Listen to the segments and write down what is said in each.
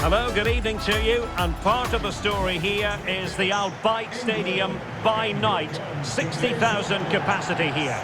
Hello, good evening to you, and part of the story here is the Al Bayt Stadium by night. 60,000 capacity here.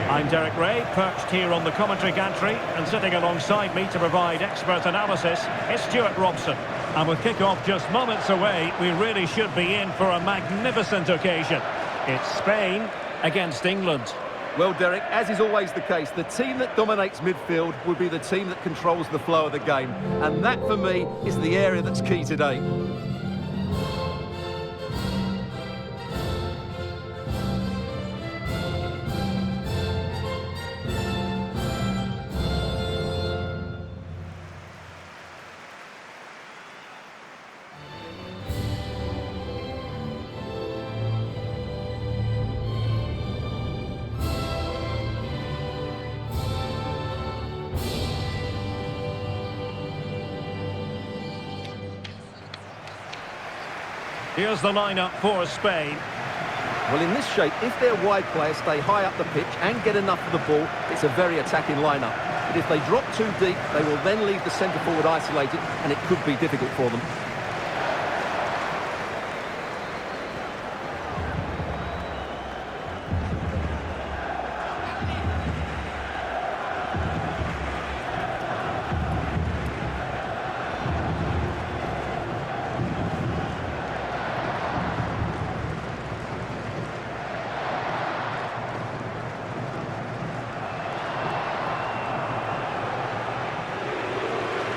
I'm Derek Ray, perched here on the commentary gantry, and sitting alongside me to provide expert analysis is Stuart Robson. And with kick-off just moments away, we really should be in for a magnificent occasion. It's Spain against England. Well, Derek, as is always the case, the team that dominates midfield will be the team that controls the flow of the game. And that, for me, is the area that's key today. Here's the lineup for Spain. Well, in this shape, if their wide players stay high up the pitch and get enough of the ball, it's a very attacking lineup. But if they drop too deep, they will then leave the centre forward isolated, and it could be difficult for them.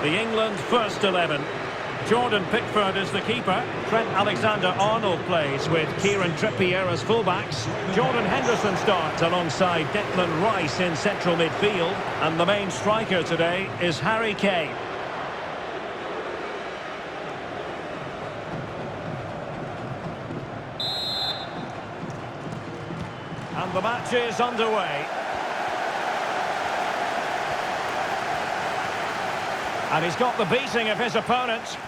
The England first 11. Jordan Pickford is the keeper. Trent Alexander-Arnold plays with Kieran Trippier as fullbacks. Jordan Henderson starts alongside Declan Rice in central midfield. And the main striker today is Harry Kane. And the match is underway. And he's got the beating of his opponent.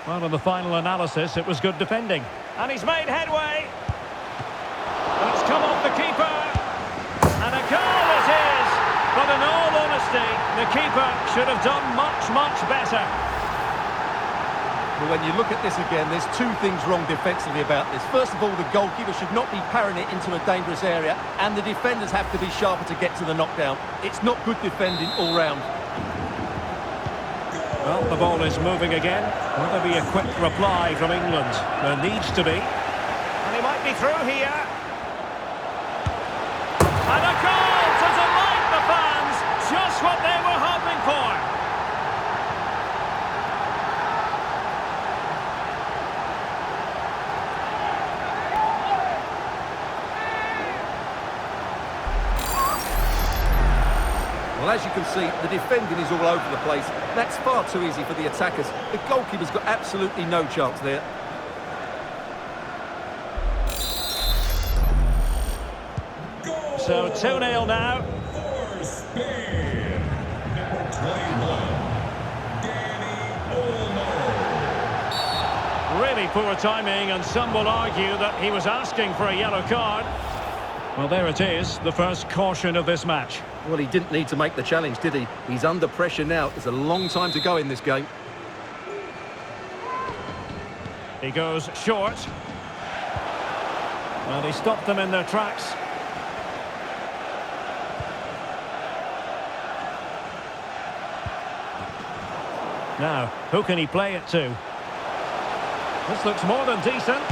Well, in the final analysis, it was good defending. And he's made headway. And it's come off the keeper. And a goal it is. But in all honesty, the keeper should have done much, much better. Well, when you look at this again, there's two things wrong defensively about this. First of all, the goalkeeper should not be parrying it into a dangerous area, and the defenders have to be sharper to get to the knockdown. It's not good defending all round. Well, the ball is moving again. Will there be a quick reply from England? There needs to be. And he might be through here. And a goal to delight the fans. Just what they were hoping for. Well, as you can see, the defending is all over the place. That's far too easy for the attackers. The goalkeeper's got absolutely no chance there. So 2-0 now. For Spain, number 21, Danny Olmo. Really poor timing, and some will argue that he was asking for a yellow card. Well, there it is, the first caution of this match. Well, he didn't need to make the challenge, did he? He's under pressure now. There's a long time to go in this game. He goes short. Well, he stopped them in their tracks. Now, who can he play it to? This looks more than decent.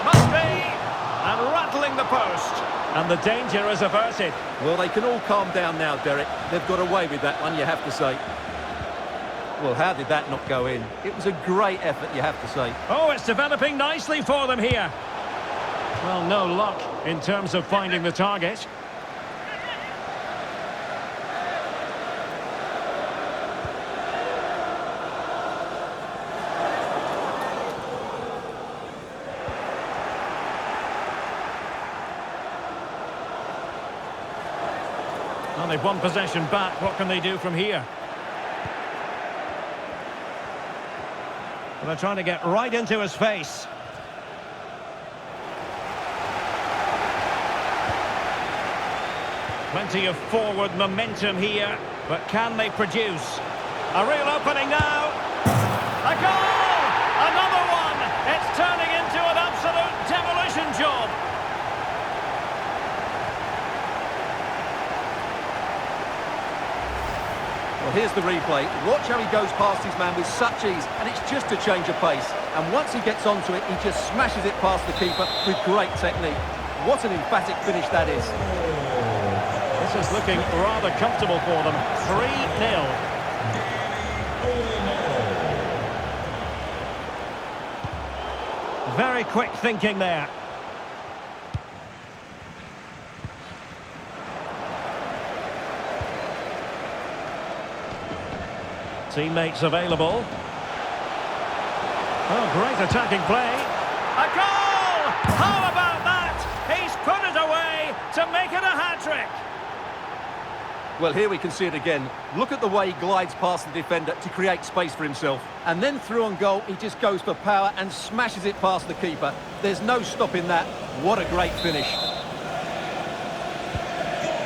Must be! And rattling the post. And the danger is averted. Well, they can all calm down now, Derek. They've got away with that one, you have to say. Well, how did that not go in? It was a great effort, you have to say. Oh, it's developing nicely for them here. Well, no luck in terms of finding the target. Well, they've won possession back. What can they do from here? Well, they're trying to get right into his face. Plenty of forward momentum here, but can they produce? A real opening now. A goal! Another one! It's turning into an absolute demolition job. Well, here's the replay. Watch how he goes past his man with such ease, and it's just a change of pace. And once he gets onto it, he just smashes it past the keeper with great technique. What an emphatic finish that is. This is looking rather comfortable for them. 3-0. Very quick thinking there. Teammates available. Oh, great attacking play. A goal! How about that? He's put it away to make it a hat-trick. Well, here we can see it again. Look at the way he glides past the defender to create space for himself. And then through on goal, he just goes for power and smashes it past the keeper. There's no stopping that. What a great finish.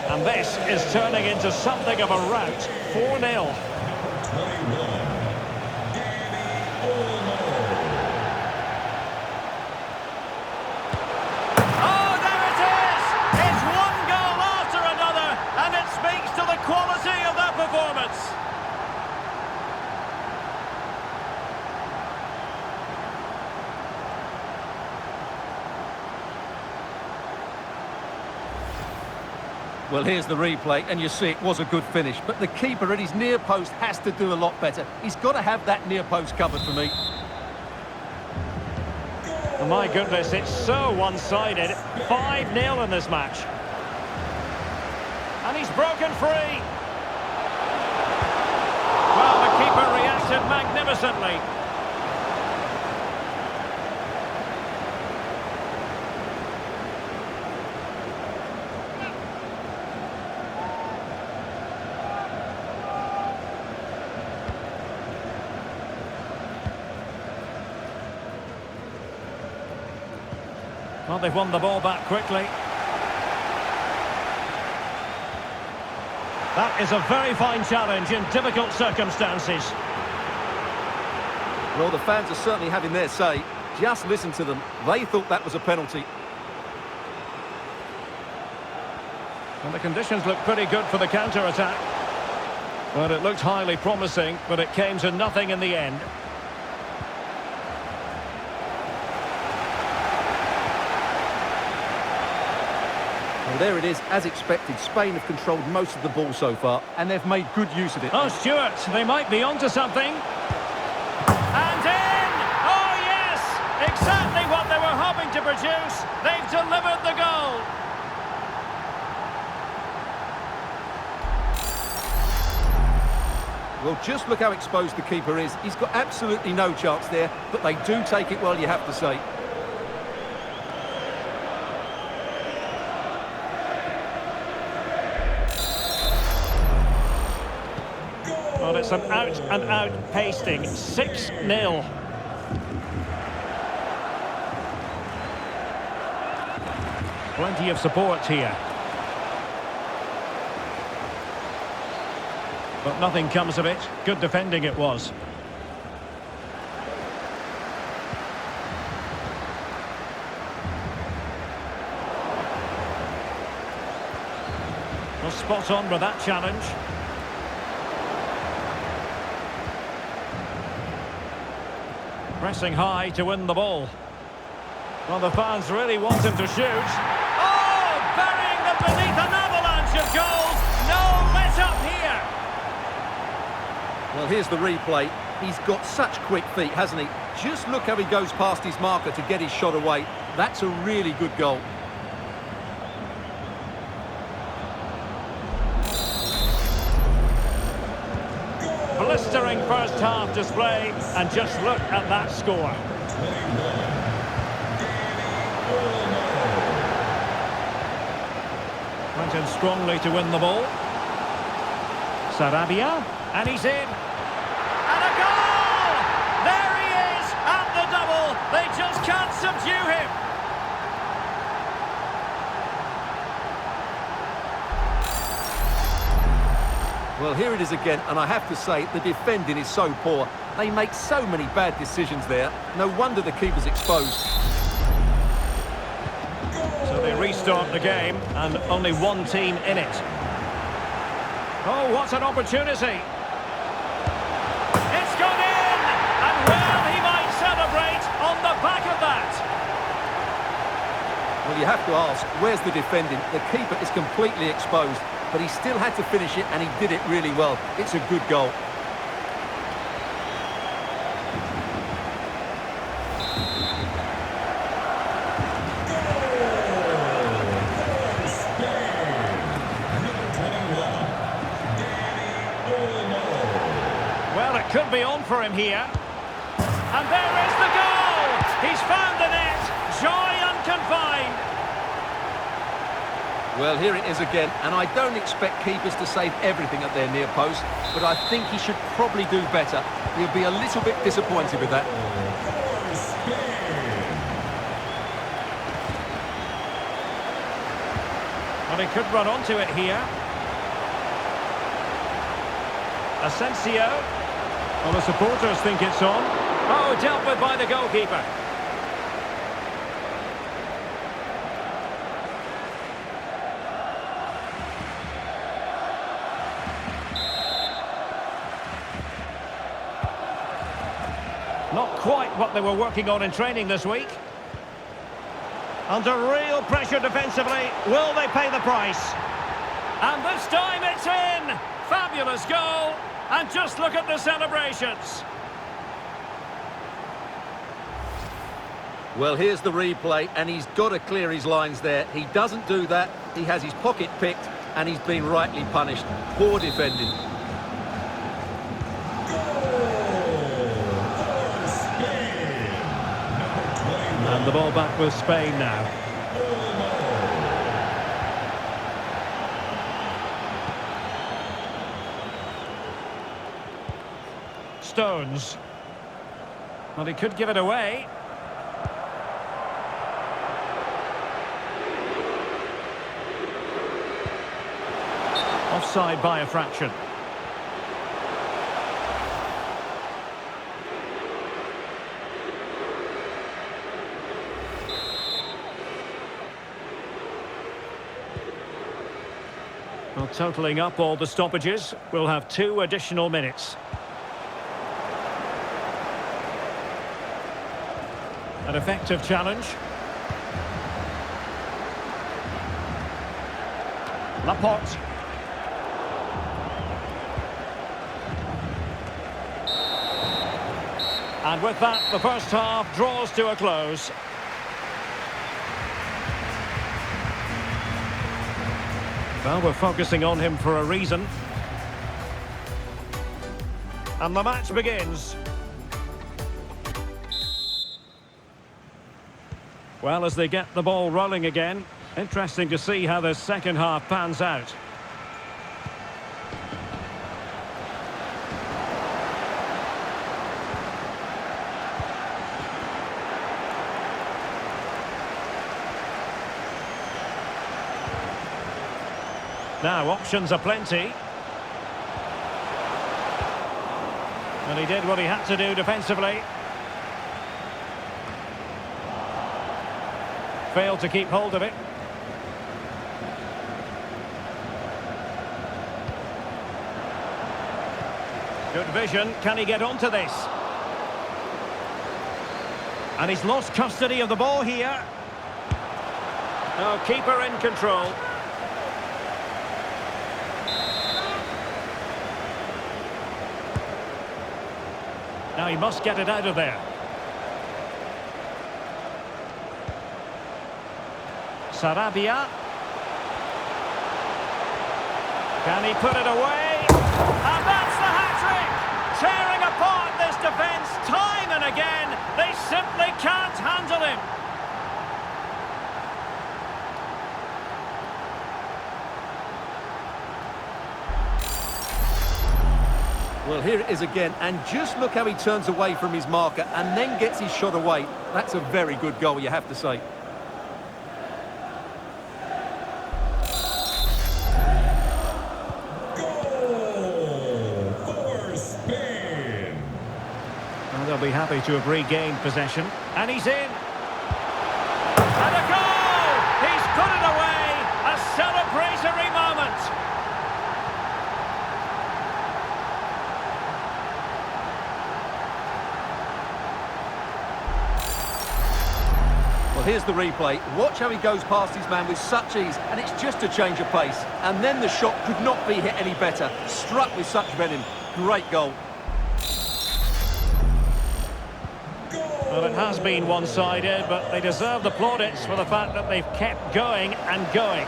And this is turning into something of a rout. 4-0. Oh, there it is! It's one goal after another, and it speaks to the quality of that performance. Well, here's the replay, and you see it was a good finish. But the keeper at his near post has to do a lot better. He's got to have that near post covered for me. Oh, my goodness, it's so one-sided. 5-0 in this match. And he's broken free. Well, the keeper reacted magnificently. Well, they've won the ball back quickly. That is a very fine challenge in difficult circumstances. Well, the fans are certainly having their say. Just listen to them. They thought that was a penalty. And the conditions look pretty good for the counter-attack. Well, it looked highly promising, but it came to nothing in the end. Well, there it is, as expected. Spain have controlled most of the ball so far, and they've made good use of it. Oh, Stuart, they might be onto something. And in! Oh, yes! Exactly what they were hoping to produce. They've delivered the goal. Well, just look how exposed the keeper is. He's got absolutely no chance there, but they do take it well, you have to say. Well, it's an out-and-out pasting. 6-0. Plenty of support here. But nothing comes of it. Good defending it was. Well, spot on with that challenge. Pressing high to win the ball. Well, the fans really want him to shoot. Oh, burying them beneath an avalanche of goals. No let-up here. Well, here's the replay. He's got such quick feet, hasn't he? Just look how he goes past his marker to get his shot away. That's a really good goal. Blistering first half display, and just look at that score. Went in strongly to win the ball. Sarabia, and he's in. And a goal! There he is at the double. They just can't subdue him. Well, here it is again, and I have to say, the defending is so poor. They make so many bad decisions there. No wonder the keeper's exposed. So they restart the game, and only one team in it. Oh, what an opportunity! It's gone in! And well, he might celebrate on the back of that! Well, you have to ask, where's the defending? The keeper is completely exposed, but he still had to finish it, and he did it really well. It's a good goal. Well, it could be on for him here. And there is the goal! He's found the net! Joy unconfined! Well, here it is again, and I don't expect keepers to save everything at their near post, but I think he should probably do better. He'll be a little bit disappointed with that. Well, he could run onto it here. Asensio. Well, the supporters think it's on. Oh, dealt with by the goalkeeper. Not quite what they were working on in training this week. Under real pressure defensively. Will they pay the price? And this time it's in! Fabulous goal! And just look at the celebrations. Well, here's the replay, and he's got to clear his lines there. He doesn't do that. He has his pocket picked, and he's been rightly punished. Poor defending. And the ball back with Spain now. Stones. Well, he could give it away. Offside by a fraction. Well, totalling up all the stoppages, we'll have 2 additional minutes. An effective challenge. Laporte. And with that, the first half draws to a close. Well, we're focusing on him for a reason. And the match begins. Well, as they get the ball rolling again, interesting to see how the second half pans out. Now, options are plenty. And he did what he had to do defensively. Failed to keep hold of it. Good vision. Can he get onto this? And he's lost custody of the ball here. No, keeper in control. Now he must get it out of there. Sarabia. Can he put it away? And that's the hat-trick! Tearing apart this defence time and again. They simply can't handle him. Well, here it is again, and just look how he turns away from his marker and then gets his shot away. That's a very good goal, you have to say. Goal! be happy to have regained possession. And he's in. And a goal! He's put it away! A celebratory moment! Well, here's the replay. Watch how he goes past his man with such ease, and it's just a change of pace. And then the shot could not be hit any better. Struck with such venom. Great goal. Well, it has been one-sided, but they deserve the plaudits for the fact that they've kept going and going.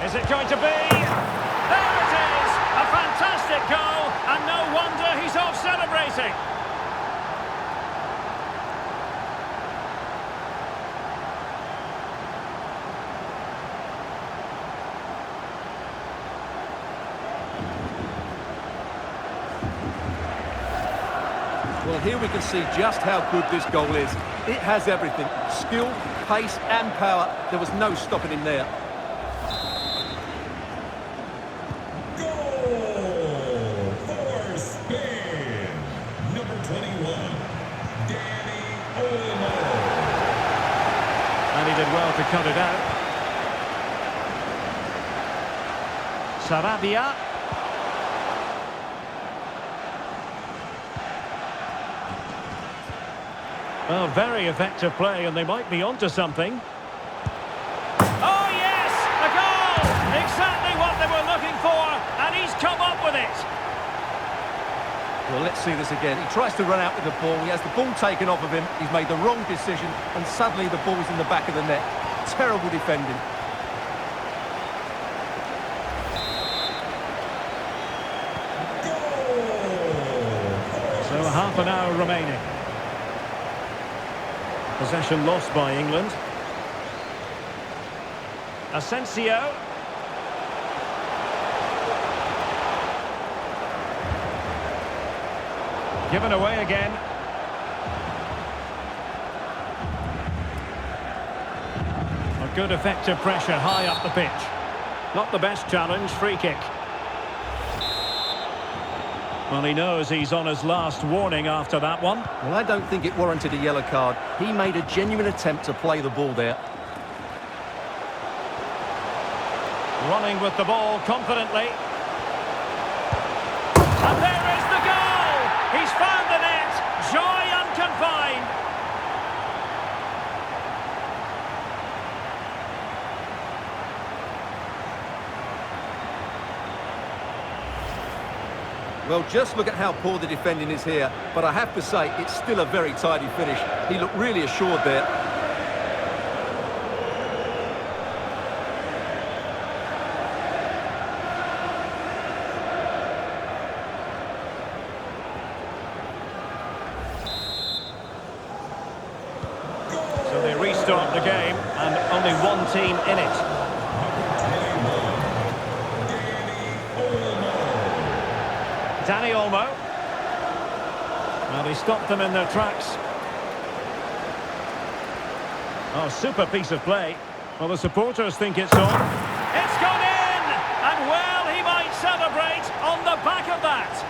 Is it going to be? There it is! A fantastic goal, and no wonder he's off celebrating. Well, here we can see just how good this goal is. It has everything. Skill, pace and power. There was no stopping him there. Goal for Spain. Number 21, Danny Olmo. And he did well to cut it out. Sarabia. Well, very effective play, and they might be onto something. Oh, yes! A goal! Exactly what they were looking for, and he's come up with it. Well, let's see this again. He tries to run out with the ball. He has the ball taken off of him. He's made the wrong decision, and suddenly the ball's in the back of the net. Terrible defending. So half an hour remaining. Possession lost by England. Asensio. Given away again. A good effective pressure high up the pitch. Not the best challenge, free kick. Well, he knows he's on his last warning after that one. Well, I don't think it warranted a yellow card. He made a genuine attempt to play the ball there. Running with the ball confidently. And there is the goal! He's found the net! Joy unconfined! Well, just look at how poor the defending is here. But I have to say, it's still a very tidy finish. He looked really assured there. So they restart the game, and only one team in it. Danny Olmo. Well, he stopped them in their tracks. Oh, super piece of play. Well, the supporters think it's on. It's gone in! And well, he might celebrate on the back of that.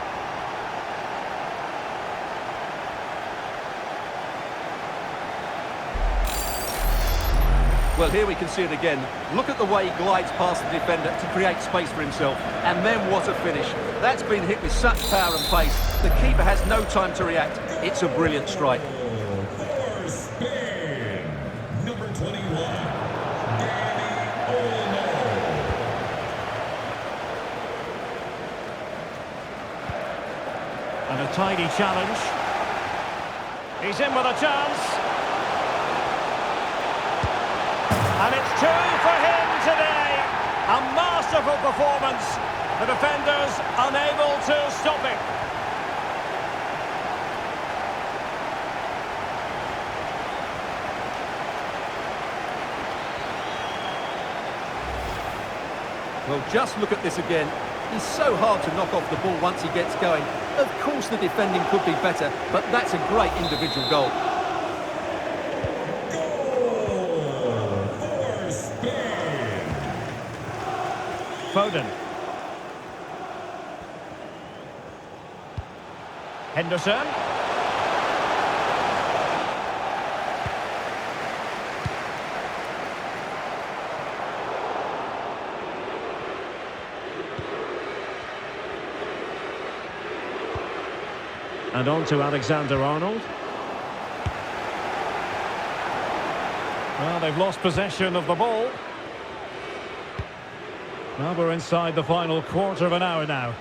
Well, here we can see it again. Look at the way he glides past the defender to create space for himself. And then what a finish. That's been hit with such power and pace. The keeper has no time to react. It's a brilliant strike. For Spain, number 21, Danny Olmo. And a tidy challenge. He's in with a chance. And it's two for him today. A masterful performance. The defenders unable to stop it. Well, just look at this again. He's so hard to knock off the ball once he gets going. Of course the defending could be better, but that's a great individual goal. Foden. Henderson. And on to Alexander-Arnold. Well, they've lost possession of the ball. Well, we're inside the final quarter of an hour now.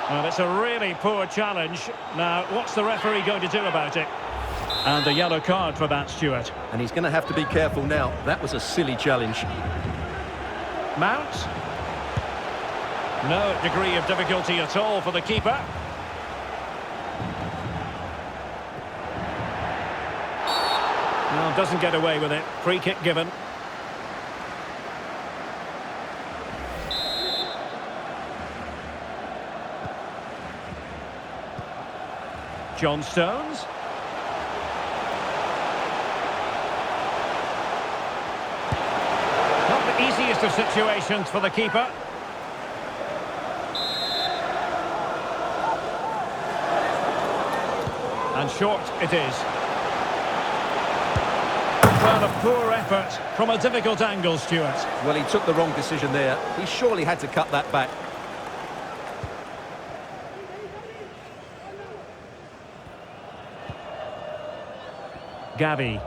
Well, it's a really poor challenge. Now, what's the referee going to do about it? And a yellow card for that, Stuart. And he's going to have to be careful now. That was a silly challenge. Mount. No degree of difficulty at all for the keeper. Well, doesn't get away with it. Free kick given. John Stones. Not the easiest of situations for the keeper. And short it is. Well, a poor effort from a difficult angle, Stuart. Well, he took the wrong decision there. He surely had to cut that back. Gavi.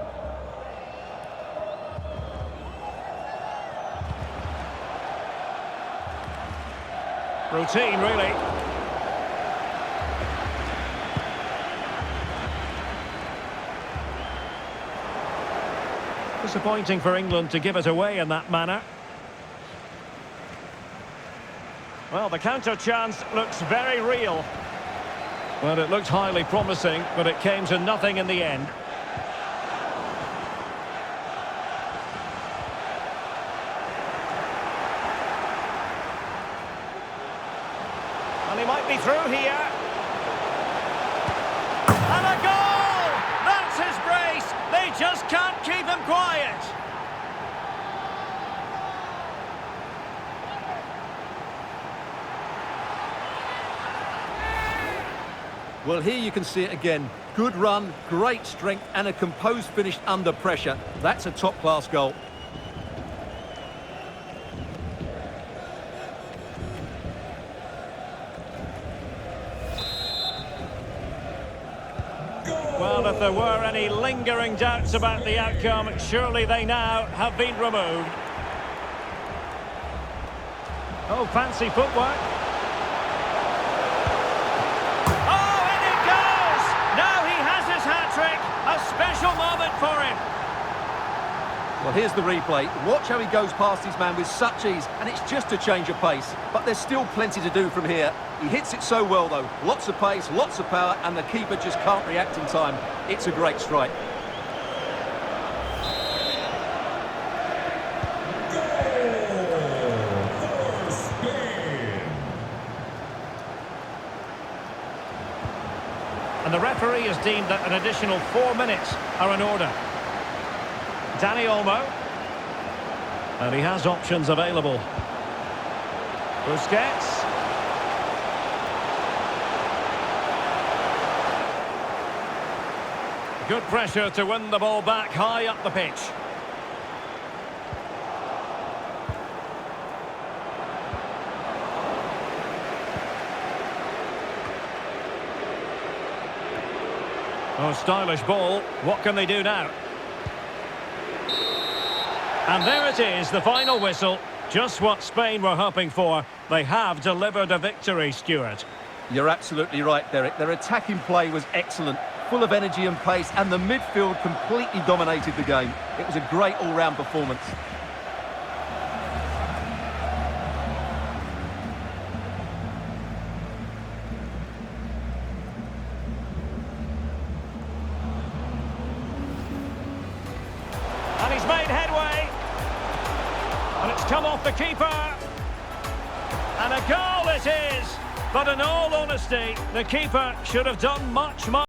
Routine, really. Disappointing for England to give it away in that manner. Well, the counter chance looks very real. Well, it looked highly promising, but it came to nothing in the end. And he might be through here. And a goal! That's his brace! They just can't keep him quiet. Well, here you can see it again. Good run, great strength, and a composed finish under pressure. That's a top-class goal. Well, if there were any lingering doubts about the outcome, surely they now have been removed. Oh, fancy footwork. Oh, in it goes! Now he has his hat-trick. A special moment for him. Well, here's the replay. Watch how he goes past his man with such ease, and it's just a change of pace. But there's still plenty to do from here. He hits it so well, though. Lots of pace, lots of power, and the keeper just can't react in time. It's a great strike. And the referee has deemed that an additional 4 minutes are in order. Danny Olmo. And he has options available. Busquets. Good pressure to win the ball back high up the pitch. Oh, stylish ball. What can they do now? And there it is, the final whistle. Just what Spain were hoping for. They have delivered a victory, Stuart. You're absolutely right, Derek. Their attacking play was excellent, full of energy and pace, and the midfield completely dominated the game. It was a great all-round performance. And he's made headway. And it's come off the keeper. And a goal it is. But in all honesty, the keeper should have done much more.